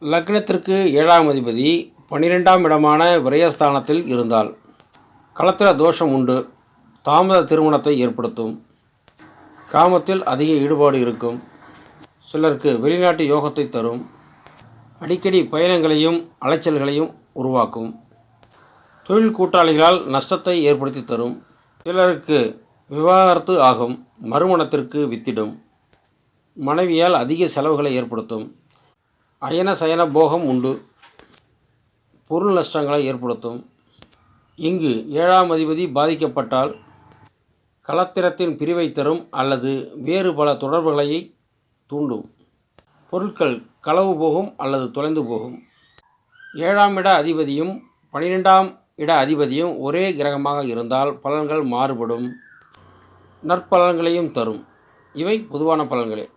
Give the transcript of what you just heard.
லக்னத்திற்கு 7ஆம் அதிபதி 12ஆம் இடமான விரயஸ்தானத்தில் இருந்தால் களத்திர தோஷம் உண்டு. தாமத திருமணத்தை ஏற்படுத்தும். காமத்தில் அதிக ஈடுபாடு இருக்கும். சிலருக்கு வெளிநாட்டு யோகத்தை தரும். அடிக்கடி பயணங்களையும் அலைச்சல்களையும் உருவாக்கும். தொழில் கூட்டாளிகளால் நஷ்டத்தை ஏற்படுத்தி தரும். சிலருக்கு விவாகரத்து ஆகும். மறுமணத்திற்கு வித்திடும். மனைவியால் அதிக செலவுகளை ஏற்படுத்தும். அயன சயன போகம் உண்டு. பொருள் நஷ்டங்களை ஏற்படுத்தும். இங்கு 7ஆம் அதிபதி பாதிக்கப்பட்டால் களத்திரத்தின் பிரிவை தரும் அல்லது வேறு பல தொடர்புகளை தூண்டும். பொருட்கள் களவு போகும் அல்லது தொலைந்து போகும். 7ஆம் இட அதிபதியும் 12ஆம் இட அதிபதியும் ஒரே கிரகமாக இருந்தால் பலன்கள் மாறுபடும். நற்பலன்களையும் தரும். இவை பொதுவான பலன்களே.